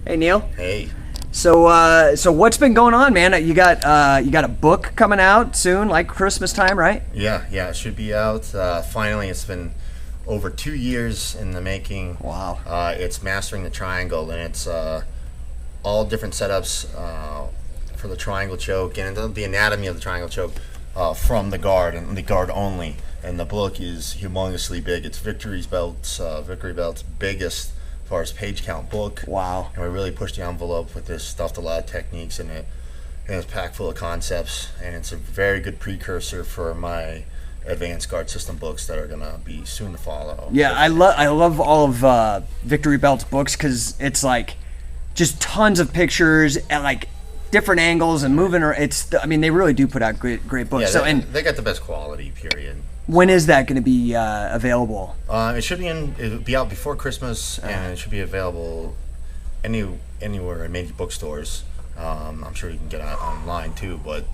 Hey, Neil. Hey. So what's been going on, man? You got a book coming out soon, like Christmas time, right? Yeah, it should be out. Finally, it's been over 2 years in the making. Wow. It's Mastering the Triangle, and it's all different setups for the triangle choke and the anatomy of the triangle choke from the guard and the guard only. And the book is humongously big. It's Victory Belt's biggest as far as page count book. Wow. And we really pushed the envelope with this, stuffed a lot of techniques in it, and it's packed full of concepts, and it's a very good precursor for my advanced guard system books that are gonna be soon to follow. Yeah, I love all of Victory Belt's books because it's like just tons of pictures and like different angles and moving. They really do put out great books. Yeah, they got the best quality, period. When is that going to be available? It'll be out before Christmas, and it should be available anywhere in major bookstores. I'm sure you can get it online too, but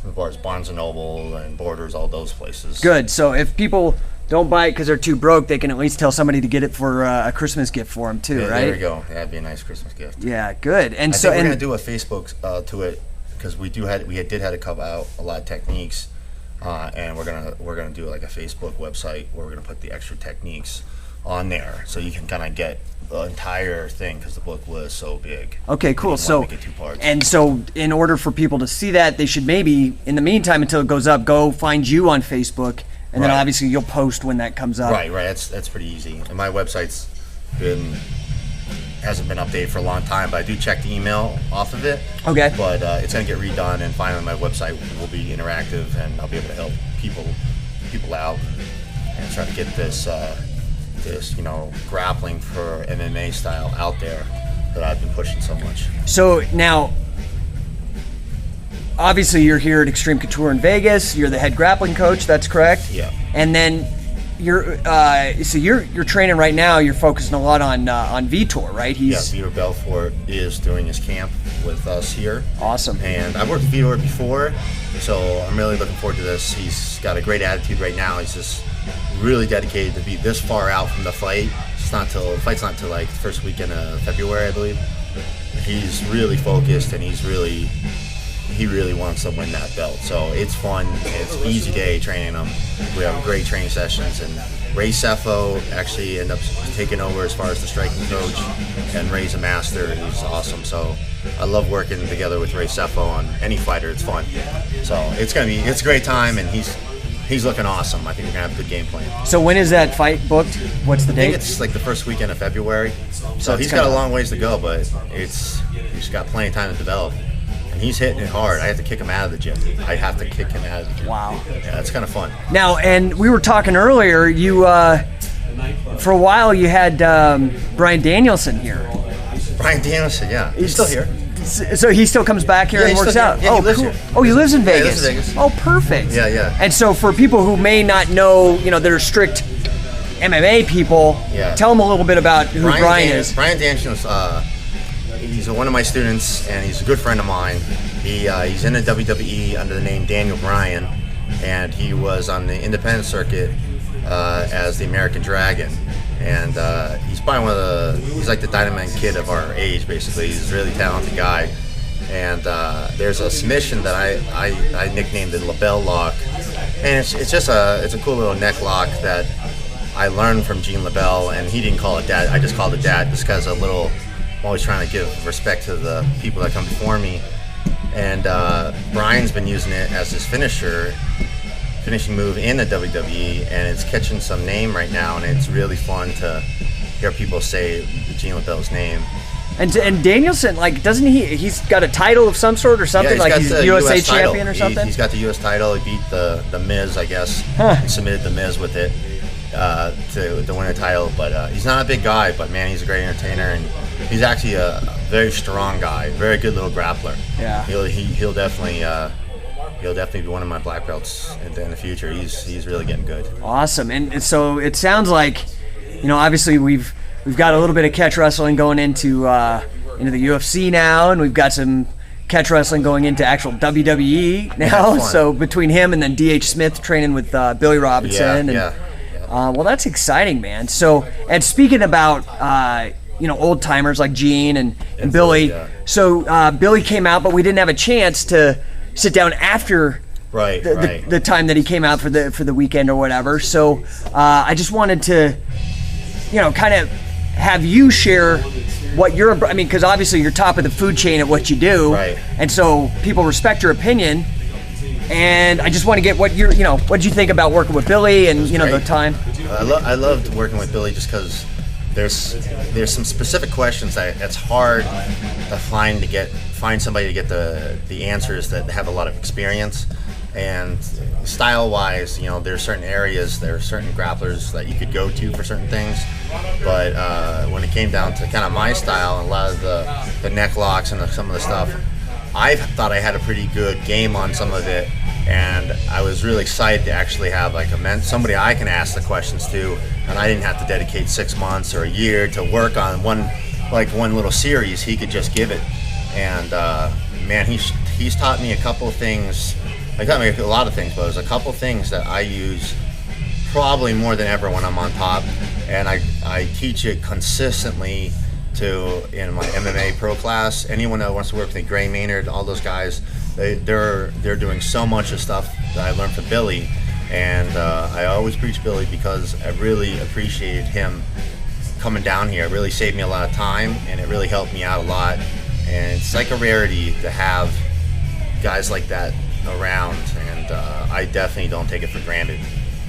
as far as Barnes & Noble and Borders, all those places. Good. So if people don't buy it because they're too broke, they can at least tell somebody to get it for a Christmas gift for them too, right? There we go. That'd be a nice Christmas gift. Yeah, good. And I think we're gonna do a Facebook to it because we did have to cover out a lot of techniques. And we're gonna do like a Facebook website where we're gonna put the extra techniques on there, so you can kind of get the entire thing because the book was so big. Okay, cool. So make it 2 parts. And so in order for people to see that, they should maybe, in the meantime, until it goes up, go find you on Facebook, and then obviously you'll post when that comes up. Right. That's pretty easy. And my website's hasn't been updated for a long time, but I do check the email off of it. Okay. But it's going to get redone, and finally my website will be interactive, and I'll be able to help people out and try to get this grappling for MMA style out there that I've been pushing so much. So now, obviously you're here at Extreme Couture in Vegas. You're the head grappling coach. That's correct. Yeah. And then you're training right now. You're focusing a lot on Vitor, right? Vitor Belfort is doing his camp with us here. Awesome. And I've worked with Vitor before, so I'm really looking forward to this. He's got a great attitude right now. He's just really dedicated to be this far out from the fight. The fight's not till like the first weekend of February, I believe. He's really focused, and he really wants to win that belt. So it's fun. It's an easy day training him. We have great training sessions, and Ray Cepho actually ended up taking over as far as the striking coach, and Ray's a master. He's awesome. So I love working together with Ray Cepho on any fighter. It's fun. So it's a great time, and he's looking awesome. I think we're gonna have a good game plan. So when is that fight booked? What's the date? I think it's like the first weekend of February. So he's got a long ways to go, but he's got plenty of time to develop. He's hitting it hard. I have to kick him out of the gym. Wow. Yeah, it's kind of fun. Now, and we were talking earlier, you, for a while you had Bryan Danielson here. Bryan Danielson, yeah. He's still here. So he still comes back here and works out? Yeah, he lives here. Oh, he lives in Vegas? Yeah, he lives in Vegas. Oh, perfect. Yeah. And so for people who may not know, that are strict MMA people, tell them a little bit about who Bryan is. Bryan Danielson, he's one of my students, and he's a good friend of mine. He's in the WWE under the name Daniel Bryan, and he was on the independent circuit as the American Dragon. And he's probably he's like the Dynamite Kid of our age, basically. He's a really talented guy. And there's a submission that I nicknamed the Labelle Lock, and it's a cool little neck lock that I learned from Gene Labelle, and he didn't call it that. I just called it that just because I'm always trying to give respect to the people that come before me. And Bryan's been using it as his finishing move in the WWE, and it's catching some name right now, and it's really fun to hear people say Gene Labelle's name. And Danielson, doesn't he's got a title of some sort or something? Yeah, he's USA champion or something? He's got the US title. He beat the Miz, I guess. He submitted the Miz with it to win a title. But he's not a big guy, but man, he's a great entertainer, and he's actually a very strong guy, very good little grappler. Yeah. He'll definitely be one of my black belts in the future. He's really getting good. Awesome. And so it sounds like, obviously we've got a little bit of catch wrestling going into the UFC now, and we've got some catch wrestling going into actual WWE now. So between him and then D.H. Smith training with Billy Robinson. Well, that's exciting, man. So, and speaking about old timers like Gene and Billy. Yeah. So Billy came out, but we didn't have a chance to sit down after the time that he came out for the weekend or whatever. So I just wanted to, kind of have you share what because obviously you're top of the food chain at what you do, right? And so people respect your opinion. And I just want to get what what'd you think about working with Billy and the time? I loved working with Billy just because there's some specific questions that's hard to find somebody to get the answers that have a lot of experience. And style-wise, there's certain areas, there are certain grapplers that you could go to for certain things. But when it came down to kind of my style and a lot of the neck locks and some of the stuff, I thought I had a pretty good game on some of it. And I was really excited to actually have somebody I can ask the questions to, and I didn't have to dedicate 6 months or a year to work on one little series. He could just give it. And man, he's taught me a couple of things. He taught me a lot of things, but there's a couple of things that I use probably more than ever when I'm on top, and I teach it consistently in my MMA pro class. Anyone that wants to work with me, Gray Maynard, all those guys, they're doing so much of stuff that I learned from Billy, and I always preach Billy because I really appreciated him coming down here. It really saved me a lot of time, and it really helped me out a lot. And it's like a rarity to have guys like that around, and I definitely don't take it for granted.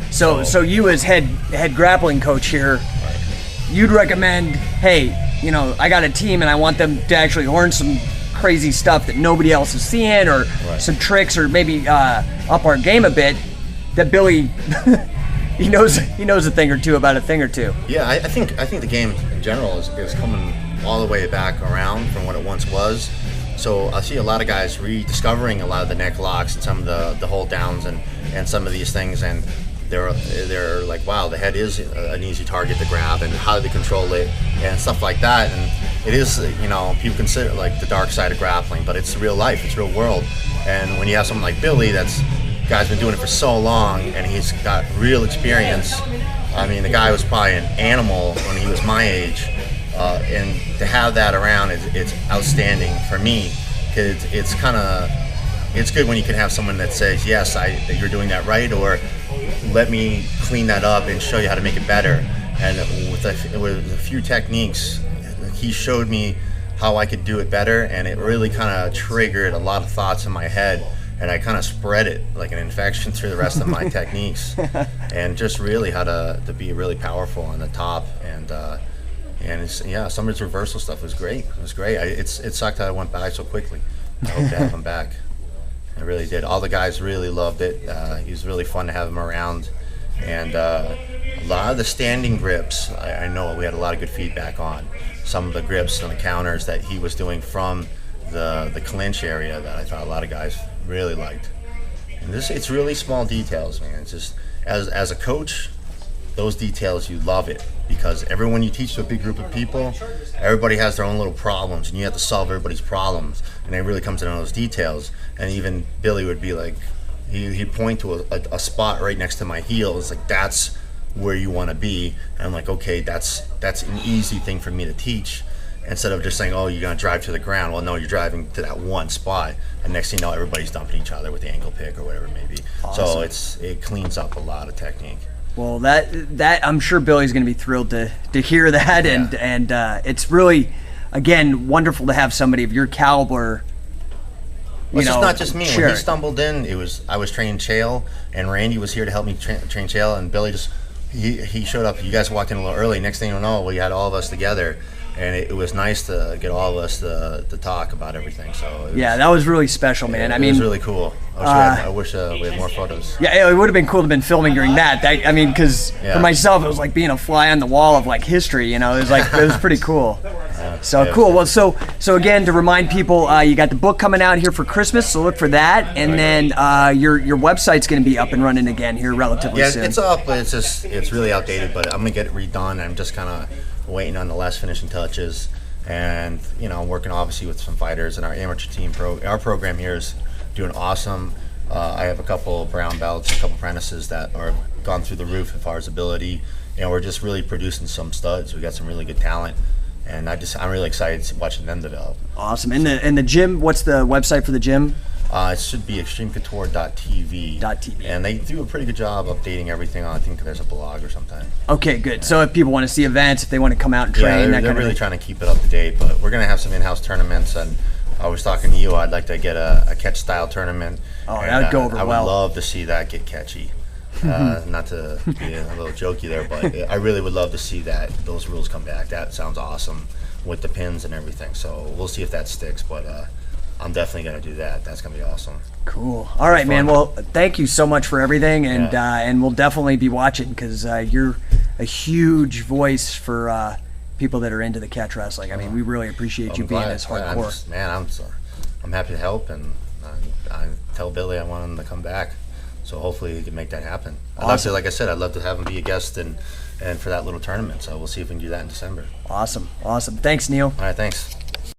So you as head grappling coach here, you'd recommend, hey, I got a team and I want them to actually learn some crazy stuff that nobody else is seeing, or some tricks, or maybe up our game a bit. That Billy, he knows a thing or two about a thing or two. Yeah, I think the game in general is coming all the way back around from what it once was. So I see a lot of guys rediscovering a lot of the neck locks and some of the hold downs and some of these things, and they're like, wow, the head is an easy target to grab, and how do they control it and stuff like that. And it is, people consider it like the dark side of grappling, but it's real life, it's real world. And when you have someone like Billy, guy's been doing it for so long, and he's got real experience. I mean, the guy was probably an animal when he was my age. And to have that around, it's outstanding for me, because it's good when you can have someone that says, yes, that you're doing that right, or let me clean that up and show you how to make it better. And with a few techniques, he showed me how I could do it better, and it really kind of triggered a lot of thoughts in my head, and I kind of spread it like an infection through the rest of my techniques, and just really how to be really powerful on the top. And some of his reversal stuff was great. It was great. It sucked that I went back so quickly. I hope to have him back. I really did. All the guys really loved it. He was really fun to have him around. And a lot of the standing grips, I know we had a lot of good feedback on. Some of the grips and the counters that he was doing from the clinch area that I thought a lot of guys really liked. And it's really small details, man. It's just, as a coach, those details, you love it, because everyone you teach to a big group of people, everybody has their own little problems, and you have to solve everybody's problems, and it really comes down to those details. And even Billy would be like, he'd point to a spot right next to my heel. It's like, that's where you want to be. And I'm like, okay, that's an easy thing for me to teach, instead of just saying, oh, you're going to drive to the ground. Well, no, you're driving to that one spot, and next thing you know, everybody's dumping each other with the ankle pick or whatever it may be. Awesome. So it cleans up a lot of technique. Well, that I'm sure Billy's going to be thrilled to hear that, yeah. and it's really, again, wonderful to have somebody of your caliber. It's not just me. When he stumbled in, I was training Chael, and Randy was here to help me train Chael, and Billy he showed up. You guys walked in a little early. Next thing you know, we had all of us together. And it was nice to get all of us to talk about everything. So that was really special, man. It was really cool. I wish we had more photos. Yeah, it would have been cool to have been filming during that. Because for myself, it was like being a fly on the wall of like history. It was pretty cool. Cool. Well, so again, to remind people, you got the book coming out here for Christmas, so look for that. And then your website's going to be up and running again here relatively soon. Yeah, it's up, but it's really outdated. But I'm gonna get it redone. I'm just kind of waiting on the last finishing touches, and I'm working obviously with some fighters, and our amateur team our program here is doing awesome. I have a couple brown belts, a couple apprentices that are gone through the roof as far as ability, and we're just really producing some studs. We got some really good talent, And I'm really excited to watching them develop. Awesome. And the gym, what's the website for the gym? It should be extremecouture.tv. And they do a pretty good job updating everything. I think there's a blog or something. Okay, good. So if people want to see events, if they want to come out and train, they're really trying to keep it up to date. But we're going to have some in-house tournaments. And I was talking to you. I'd like to get a catch style tournament. Oh, that would go over well. I would love to see that get catchy. Not to be a little jokey there, but I really would love to see those rules come back. That sounds awesome with the pins and everything. So we'll see if that sticks. But I'm definitely going to do that. That's going to be awesome. Cool. All right, man. Well, thank you so much for everything, and we'll definitely be watching because you're a huge voice for people that are into the catch wrestling. I mean, we really appreciate you being this hardcore. I'm happy to help, and I tell Billy I want him to come back. So hopefully he can make that happen. Awesome. Like I said, I'd love to have him be a guest and for that little tournament. So we'll see if we can do that in December. Awesome. Thanks, Neil. All right, thanks.